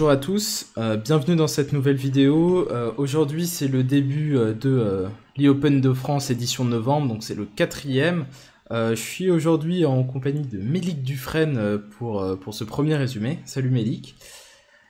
Bonjour à tous, bienvenue dans cette nouvelle vidéo. Aujourd'hui c'est le début de l'e-Open de France édition de novembre, donc c'est le quatrième. Je suis aujourd'hui en compagnie de Mélik Dufresne pour ce premier résumé. Salut Mélik.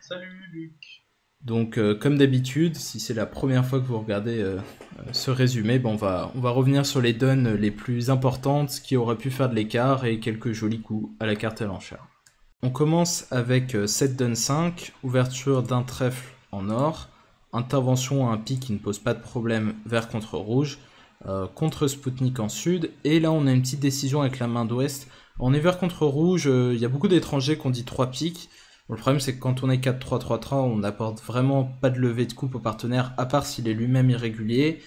Salut Luc. Donc comme d'habitude, si c'est la première fois que vous regardez ce résumé, on va revenir sur les donnes les plus importantes, ce qui aurait pu faire de l'écart et quelques jolis coups à la carte à l'enchère. On commence avec 7 donne 5, ouverture d'un trèfle en or, intervention à un pic qui ne pose pas de problème, vert contre rouge, contre Spoutnik en sud, et là on a une petite décision avec la main d'ouest. En est vert contre rouge, il y a beaucoup d'étrangers qui ont dit 3 pics. Bon, le problème c'est que quand on est 4-3-3-3, on n'apporte vraiment pas de levée de coupe au partenaire, à part s'il est lui-même irrégulier.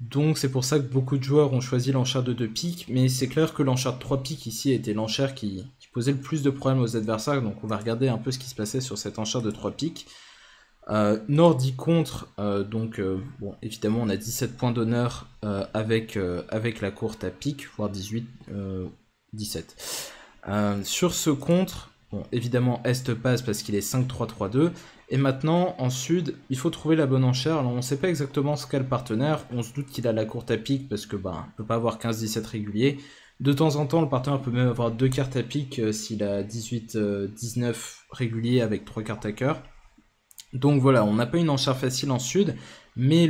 Donc c'est pour ça que beaucoup de joueurs ont choisi l'enchère de 2 piques, mais c'est clair que l'enchère de 3 piques ici était l'enchère qui posait le plus de problèmes aux adversaires, donc on va regarder un peu ce qui se passait sur cette enchère de 3 piques. Nord dit contre, bon, évidemment on a 17 points d'honneur avec la courte à pique, voire 18, 17. Sur ce contre, bon, évidemment Est passe parce qu'il est 5-3-3-2, et maintenant, en sud, il faut trouver la bonne enchère. Alors on ne sait pas exactement ce qu'a le partenaire, on se doute qu'il a la courte à pique parce que ne peut pas avoir 15-17 réguliers. De temps en temps, le partenaire peut même avoir 2 cartes à pique s'il a 18-19 réguliers avec 3 cartes à cœur. Donc voilà, on n'a pas une enchère facile en sud, mais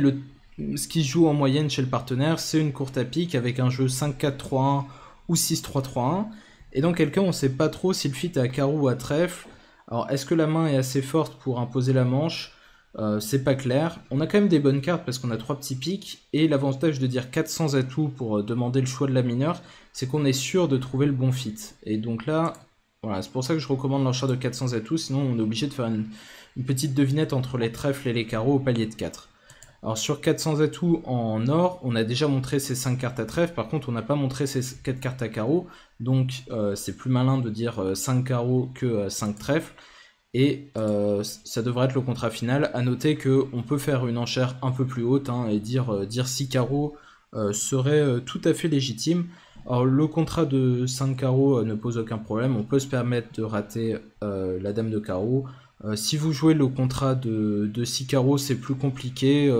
ce qui se joue en moyenne chez le partenaire, c'est une courte à pique avec un jeu 5-4-3-1 ou 6-3-3-1. Et dans quel cas, on ne sait pas trop si le fit est à carreau ou à trèfle. Alors, est-ce que la main est assez forte pour imposer la manche? C'est pas clair. On a quand même des bonnes cartes parce qu'on a 3 petits pics. Et l'avantage de dire 400 atouts pour demander le choix de la mineure, c'est qu'on est sûr de trouver le bon fit. Et donc là, voilà, c'est pour ça que je recommande l'enchère de 400 atouts. Sinon, on est obligé de faire une petite devinette entre les trèfles et les carreaux au palier de 4. Alors sur 400 atouts en or, on a déjà montré ces 5 cartes à trèfle, par contre on n'a pas montré ces 4 cartes à carreaux, donc c'est plus malin de dire 5 carreaux que 5 trèfles, et ça devrait être le contrat final. À noter qu'on peut faire une enchère un peu plus haute, et dire 6 carreaux serait tout à fait légitime. Alors le contrat de 5 carreaux ne pose aucun problème, on peut se permettre de rater la dame de carreau. Si vous jouez le contrat de 6 carreaux, c'est plus compliqué,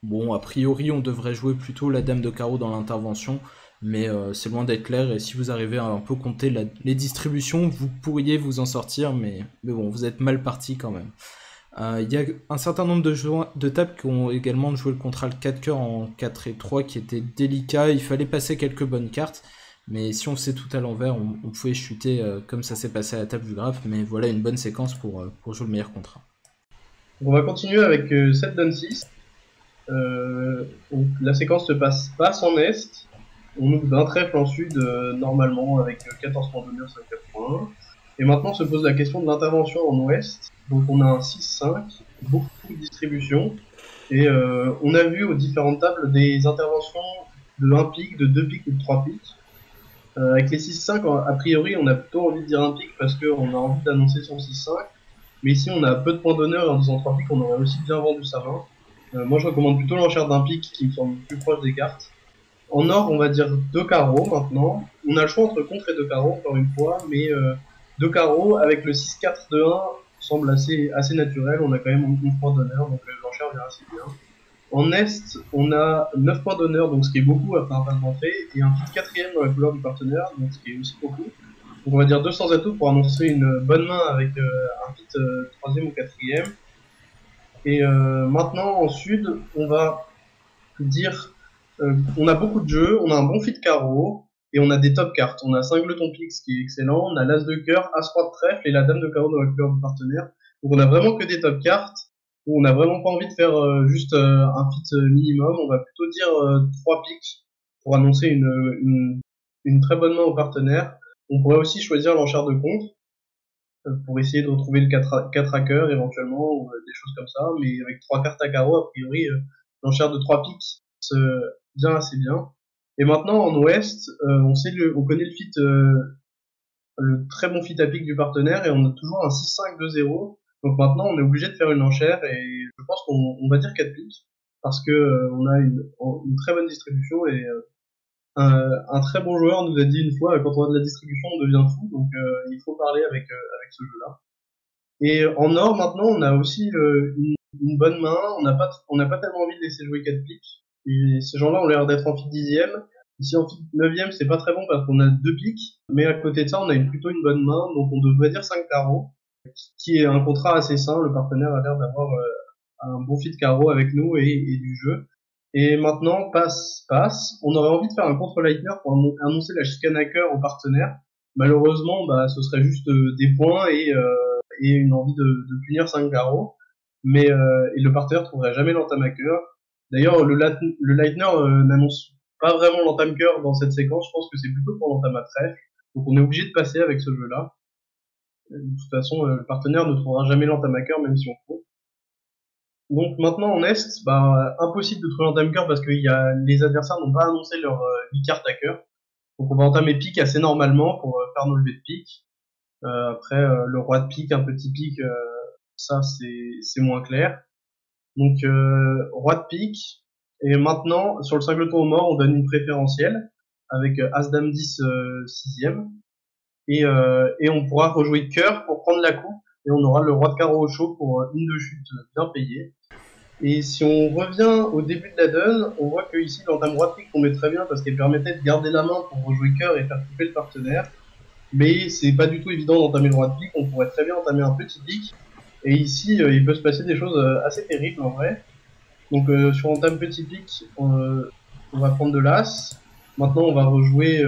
bon, a priori, on devrait jouer plutôt la dame de carreau dans l'intervention, mais c'est loin d'être clair, et si vous arrivez à un peu compter les distributions, vous pourriez vous en sortir, mais bon, vous êtes mal parti quand même. Il y a un certain nombre de tables qui ont également joué le contrat le 4 cœurs en 4 et 3 qui était délicat, il fallait passer quelques bonnes cartes. Mais si on faisait tout à l'envers, on pouvait chuter comme ça s'est passé à la table du graphe. Mais voilà une bonne séquence pour jouer le meilleur contrat. On va continuer avec 7 donne 6. Donc, la séquence se passe passe en est. On ouvre d'un trèfle en sud normalement avec 14 points d'honneur, 5 points. Et maintenant se pose la question de l'intervention en ouest. Donc on a un 6-5, beaucoup de distribution. Et on a vu aux différentes tables des interventions de 1 pic, de 2 pics ou de 3 pics. Avec les 6-5, a priori, on a plutôt envie de dire un pic parce qu'on a envie d'annoncer son 6-5. Mais ici, on a peu de points d'honneur et en disant 3 pics, on aurait aussi bien vendu sa main. Moi, je recommande plutôt l'enchère d'un pic qui me semble plus proche des cartes. En or, on va dire 2 carreaux maintenant. On a le choix entre contre et 2 carreaux, encore une fois, mais 2 carreaux avec le 6-4 de 1 semble assez naturel. On a quand même 11 points d'honneur, donc l'enchère vient assez bien. En Est, on a 9 points d'honneur, donc ce qui est beaucoup après un passe d'entrée, et un fit quatrième dans la couleur du partenaire, donc ce qui est aussi beaucoup. Donc on va dire 200 atouts pour annoncer une bonne main avec un fit troisième ou quatrième. Et maintenant, en Sud, on va dire on a beaucoup de jeux, on a un bon fit carreau, et on a des top cartes. On a 5 ton pix qui est excellent, on a l'as de cœur, as roi de trèfle et la dame de carreau dans la couleur du partenaire. Donc on a vraiment que des top cartes où on n'a vraiment pas envie de faire juste un fit minimum. On va plutôt dire 3 pics pour annoncer une très bonne main au partenaire. On pourrait aussi choisir l'enchère de contre pour essayer de retrouver le 4 à cœur éventuellement ou des choses comme ça. Mais avec 3 cartes à carreau, a priori, l'enchère de 3 pics se vient assez bien. Et maintenant en ouest, on connaît le fit, le très bon fit à pique du partenaire et on a toujours un 6-5-2-0. Donc maintenant on est obligé de faire une enchère et je pense qu'on va dire 4 piques parce que on a une très bonne distribution et un très bon joueur nous a dit une fois quand on a de la distribution on devient fou donc il faut parler avec ce jeu-là. Et en or, maintenant, on a aussi une bonne main. On n'a pas tellement envie de laisser jouer 4 piques. Et ces gens-là ont l'air d'être en fit 10e. Ici, en fit 9e, c'est pas très bon parce qu'on a 2 piques. Mais à côté de ça, on a plutôt une bonne main. Donc, on devrait dire 5 carreaux, qui est un contrat assez sain. Le partenaire a l'air d'avoir un bon fit carreau avec nous et du jeu. Et maintenant, passe. On aurait envie de faire un contre-lightner pour annoncer la chicane à cœur au partenaire. Malheureusement, bah, ce serait juste des points et une envie de punir 5 carreaux. Mais et le partenaire trouverait jamais l'entame à cœur. D'ailleurs, le lightner n'annonce pas vraiment l'entame cœur dans cette séquence. Je pense que c'est plutôt pour l'entame à trèfle. Donc on est obligé de passer avec ce jeu-là. De toute façon, le partenaire ne trouvera jamais l'entame à cœur, même si on faut. Donc maintenant en Est, bah, impossible de trouver l'entame cœur parce que les adversaires n'ont pas annoncé leur 8 cartes à cœur. Donc on va entamer pique assez normalement pour faire nos levées de pique. Après le roi de pique, un petit pique, ça c'est moins clair. Donc roi de pique. Et maintenant sur le singleton au mort, on donne une préférentielle avec as dame 10 6e. Et on pourra rejouer cœur pour prendre la coupe. Et on aura le roi de carreau au chaud pour une de chute bien payée. Et si on revient au début de la donne, on voit que ici l'entame roi de pique tombait très bien parce qu'elle permettait de garder la main pour rejouer cœur et faire couper le partenaire. Mais c'est pas du tout évident d'entamer le roi de pique, on pourrait très bien entamer un petit pique. Et ici, il peut se passer des choses assez terribles en vrai. Donc sur entame petit pique, on va prendre de l'as. Maintenant, on va rejouer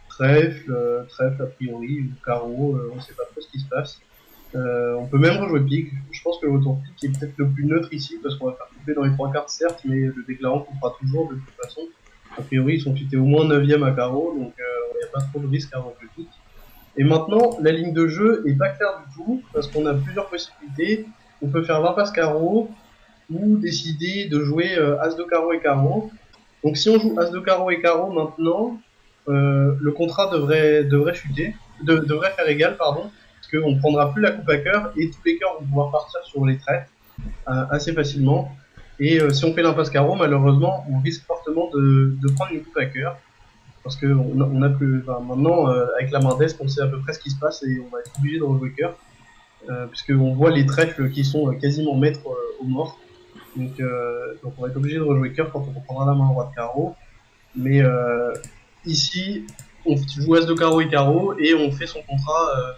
trèfle a priori, ou carreau, on sait pas trop ce qui se passe. On peut même rejouer pique. Je pense que le retour pique est peut-être le plus neutre ici, parce qu'on va faire couper dans les 3 cartes certes, mais le déclarant coupera toujours de toute façon. A priori, ils sont fités au moins 9e à carreau, donc il n'y a pas trop de risque à rejouer pique. Et maintenant, la ligne de jeu est pas claire du tout, parce qu'on a plusieurs possibilités. On peut faire 20 passes carreau, ou décider de jouer as de carreau et carreau. Donc si on joue as de carreau et carreau maintenant, le contrat devrait chuter, devrait faire égal, pardon, parce qu'on prendra plus la coupe à cœur et tous les cœurs vont pouvoir partir sur les traits assez facilement. Et si on fait l'impasse carreau, malheureusement, on risque fortement de prendre une coupe à cœur. Parce que on a plus, enfin, maintenant, avec la main d'Est, on sait à peu près ce qui se passe et on va être obligé de rejouer cœur. Puisqu'on voit les trèfles qui sont quasiment maîtres au mort. Donc on va être obligé de rejouer cœur quand on reprendra la main roi de carreau. Mais ici, on joue as de carreau et carreau et on fait son contrat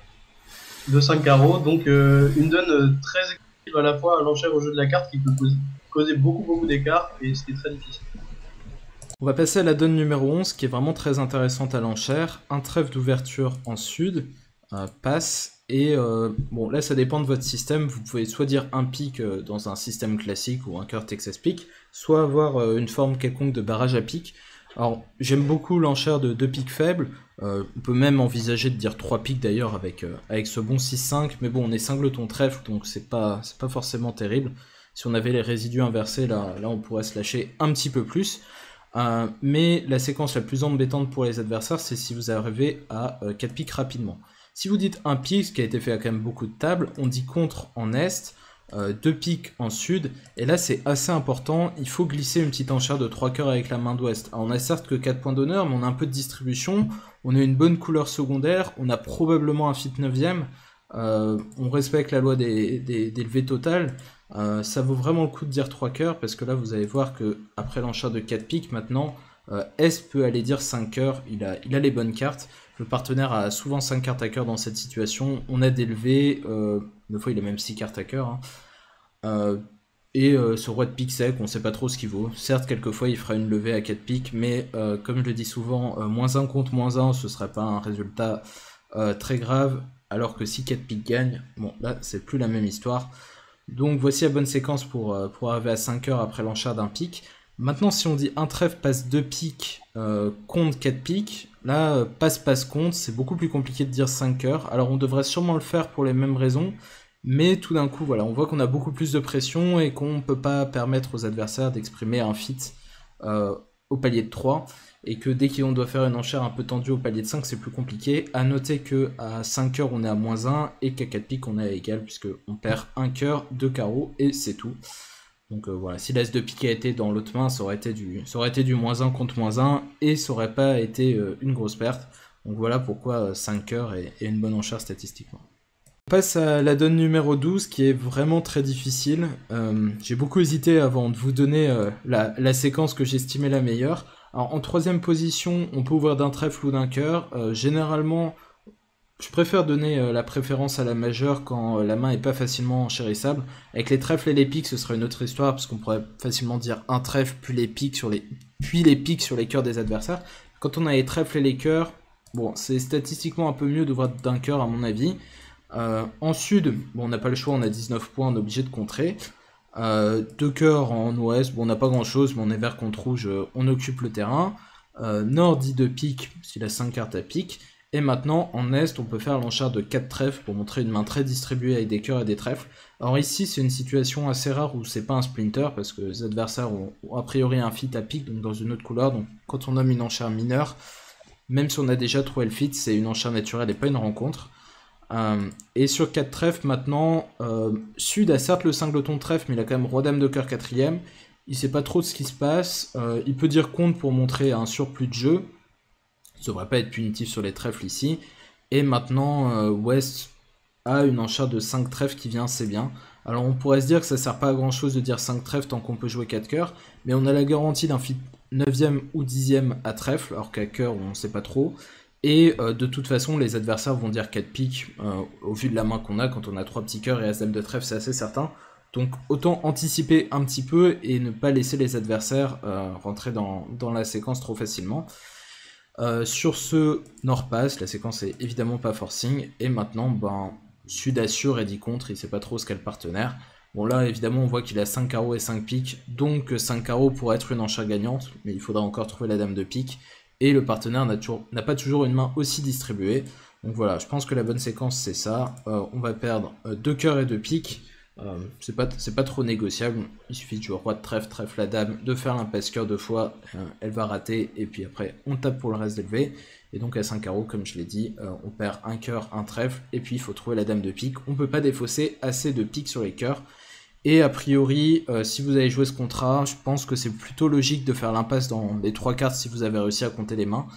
de 5 carreaux. Donc une donne très exclusive à la fois à l'enchère au jeu de la carte qui peut causer beaucoup d'écart et ce qui est très difficile. On va passer à la donne numéro 11 qui est vraiment très intéressante à l'enchère. Un trèfle d'ouverture en sud, passe, et bon là ça dépend de votre système, vous pouvez soit dire un pic dans un système classique ou un cœur Texas pick, soit avoir une forme quelconque de barrage à pic. Alors j'aime beaucoup l'enchère de 2 pics faibles, on peut même envisager de dire 3 pics d'ailleurs avec ce bon 6-5, mais bon on est singleton trèfle donc c'est pas forcément terrible. Si on avait les résidus inversés là on pourrait se lâcher un petit peu plus. Mais la séquence la plus embêtante pour les adversaires, c'est si vous arrivez à 4 piques rapidement. Si vous dites un pique, ce qui a été fait à quand même beaucoup de tables, on dit contre en est, 2 piques en sud, et là c'est assez important, il faut glisser une petite enchère de 3 cœurs avec la main d'ouest. Alors on a certes que 4 points d'honneur, mais on a un peu de distribution, on a une bonne couleur secondaire, on a probablement un fit 9ème, on respecte la loi des levées totales. Ça vaut vraiment le coup de dire 3 cœurs parce que là vous allez voir que après l'enchère de 4 piques maintenant S peut aller dire 5 cœurs, il a les bonnes cartes, le partenaire a souvent 5 cartes à cœur dans cette situation, on a des levées, des fois il a même 6 cartes à cœur, hein. Et ce roi de pique sec on sait pas trop ce qu'il vaut, certes quelquefois il fera une levée à 4 piques mais comme je le dis souvent, -1 contre -1 ce serait pas un résultat très grave, alors que si 4 piques gagne, bon là c'est plus la même histoire. Donc voici la bonne séquence pour arriver à 5 heures après l'enchère d'un pic. Maintenant si on dit un trèfle passe 2 piques contre 4 piques, là passe compte, c'est beaucoup plus compliqué de dire 5 heures. Alors on devrait sûrement le faire pour les mêmes raisons, mais tout d'un coup voilà, on voit qu'on a beaucoup plus de pression et qu'on ne peut pas permettre aux adversaires d'exprimer un fit au palier de 3. Et que dès qu'on doit faire une enchère un peu tendue au palier de 5, c'est plus compliqué. A noter qu'à 5 heures, on est à -1 et qu'à 4 piques, on est à égal, puisqu'on perd 1 cœur, 2 carreaux, et c'est tout. Donc voilà, si l'as de pique a été dans l'autre main, ça aurait été du -1 contre -1, et ça aurait pas été une grosse perte. Donc voilà pourquoi 5 cœurs est une bonne enchère statistiquement. On passe à la donne numéro 12 qui est vraiment très difficile. J'ai beaucoup hésité avant de vous donner la séquence que j'estimais la meilleure. Alors en troisième position, on peut ouvrir d'un trèfle ou d'un cœur. Généralement, je préfère donner la préférence à la majeure quand la main est pas facilement enchérissable. Avec les trèfles et les piques, ce serait une autre histoire parce qu'on pourrait facilement dire un trèfle puis les piques sur les cœurs des adversaires. Quand on a les trèfles et les cœurs, bon, c'est statistiquement un peu mieux d'ouvrir d'un cœur à mon avis. En sud, bon, on n'a pas le choix, on a 19 points, on est obligé de contrer. Deux cœurs en ouest, bon, on n'a pas grand chose, mais on est vert contre rouge, on occupe le terrain. Nord dit de pique, s'il a 5 cartes à pique. Et maintenant, en est, on peut faire l'enchère de 4 trèfles pour montrer une main très distribuée avec des cœurs et des trèfles. Alors ici, c'est une situation assez rare où c'est pas un splinter, parce que les adversaires ont a priori un fit à pique, donc dans une autre couleur. Donc quand on nomme une enchère mineure, même si on a déjà trouvé le fit, c'est une enchère naturelle et pas une rencontre. Et sur 4 trèfles, maintenant, Sud a certes le singleton de trèfle, mais il a quand même roi dame de cœur 4ème. Il sait pas trop de ce qui se passe. Il peut dire contre pour montrer un surplus de jeu. Ça devrait pas être punitif sur les trèfles ici. Et maintenant, West a une enchère de 5 trèfles qui vient assez bien. Alors on pourrait se dire que ça sert pas à grand chose de dire 5 trèfles tant qu'on peut jouer 4 cœurs, mais on a la garantie d'un fit 9ème ou 10ème à trèfle, alors qu'à cœur on sait pas trop. Et de toute façon, les adversaires vont dire 4 piques au vu de la main qu'on a. Quand on a 3 petits cœurs et as-dame de trèfle, c'est assez certain. Donc autant anticiper un petit peu et ne pas laisser les adversaires rentrer dans la séquence trop facilement. Sur ce, Nord passe, la séquence est évidemment pas forcing, et maintenant, ben, Sud assure et dit contre, il sait pas trop ce qu'est le partenaire. Bon là, évidemment, on voit qu'il a 5 carreaux et 5 piques, donc 5 carreaux pourrait être une enchère gagnante, mais il faudra encore trouver la dame de pique, et le partenaire n'a pas toujours une main aussi distribuée. Donc voilà, je pense que la bonne séquence c'est ça, on va perdre 2 cœurs et 2 piques. C'est pas trop négociable, il suffit de jouer roi de trèfle, trèfle la dame, de faire l'impasse cœur 2 fois, elle va rater, et puis après on tape pour le reste d'élevé, et donc à 5 carreaux, comme je l'ai dit, on perd un cœur, un trèfle, et puis il faut trouver la dame de pique. On peut pas défausser assez de piques sur les cœurs, et a priori, si vous avez joué ce contrat, je pense que c'est plutôt logique de faire l'impasse dans les 3 cartes si vous avez réussi à compter les mains,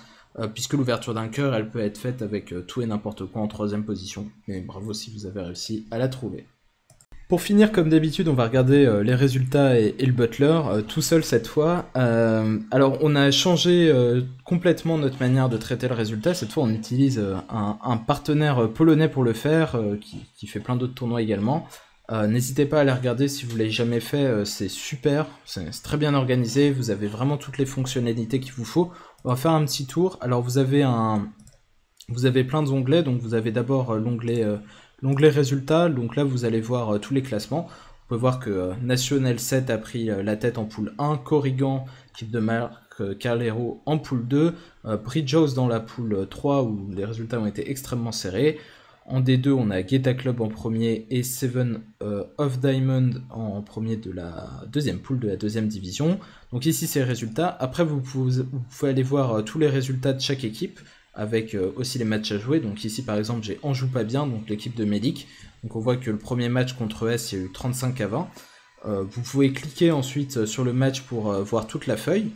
puisque l'ouverture d'un cœur, elle peut être faite avec tout et n'importe quoi en 3ème position, mais bravo si vous avez réussi à la trouver. Pour finir, comme d'habitude, on va regarder les résultats et le butler, tout seul cette fois. Alors, on a changé complètement notre manière de traiter le résultat. Cette fois, on utilise un partenaire polonais pour le faire, qui fait plein d'autres tournois également. N'hésitez pas à les regarder si vous ne l'avez jamais fait, c'est super, c'est très bien organisé, vous avez vraiment toutes les fonctionnalités qu'il vous faut. On va faire un petit tour. Alors, vous avez plein d'onglets, donc vous avez d'abord l'onglet résultats, donc là vous allez voir tous les classements. On peut voir que National 7 a pris la tête en poule 1, Corrigan, équipe de marque Calero en poule 2, Bridgehouse dans la poule 3 où les résultats ont été extrêmement serrés. En D2 on a Guetta Club en premier et Seven of Diamond en premier de la deuxième poule de la deuxième division. Donc ici c'est les résultats. Après vous pouvez aller voir tous les résultats de chaque équipe, avec aussi les matchs à jouer. Donc ici par exemple j'ai Anjou pas bien, donc l'équipe de Melik. Donc on voit que le premier match contre S, il y a eu 35 à 20. Vous pouvez cliquer ensuite sur le match pour voir toute la feuille.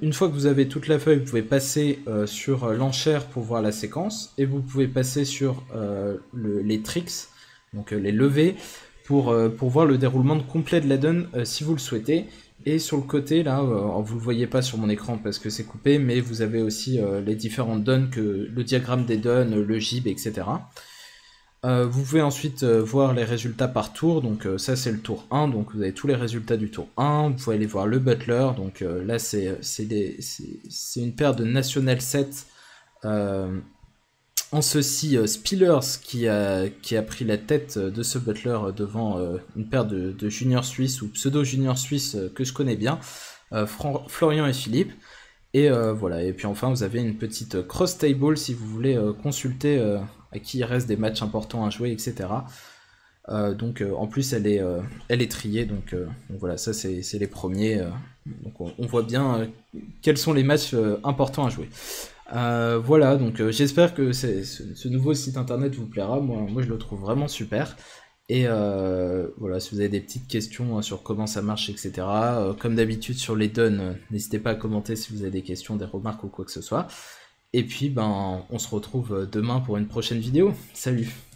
Une fois que vous avez toute la feuille, vous pouvez passer sur l'enchère pour voir la séquence. Et vous pouvez passer sur les tricks, donc les levées, pour voir le déroulement complet de la donne si vous le souhaitez. Et sur le côté, là, vous le voyez pas sur mon écran parce que c'est coupé, mais vous avez aussi les différentes donnes, le diagramme des donnes, le gib, etc. Vous pouvez ensuite voir les résultats par tour, donc ça c'est le tour 1, donc vous avez tous les résultats du tour 1, vous pouvez aller voir le butler, donc là c'est une paire de National 7, en ceci Spillers qui a pris la tête de ce butler devant une paire de juniors suisses ou pseudo juniors suisses que je connais bien, Florian et Philippe. Et voilà, et puis enfin vous avez une petite cross table si vous voulez consulter à qui il reste des matchs importants à jouer, etc. Donc en plus elle est triée, donc voilà, ça c'est les premiers, donc on voit bien quels sont les matchs importants à jouer. Voilà, donc j'espère que ce nouveau site internet vous plaira, moi je le trouve vraiment super. Et voilà, si vous avez des petites questions sur comment ça marche, etc. Comme d'habitude sur les donnes, n'hésitez pas à commenter si vous avez des questions, des remarques ou quoi que ce soit. Et puis, ben, on se retrouve demain pour une prochaine vidéo. Salut!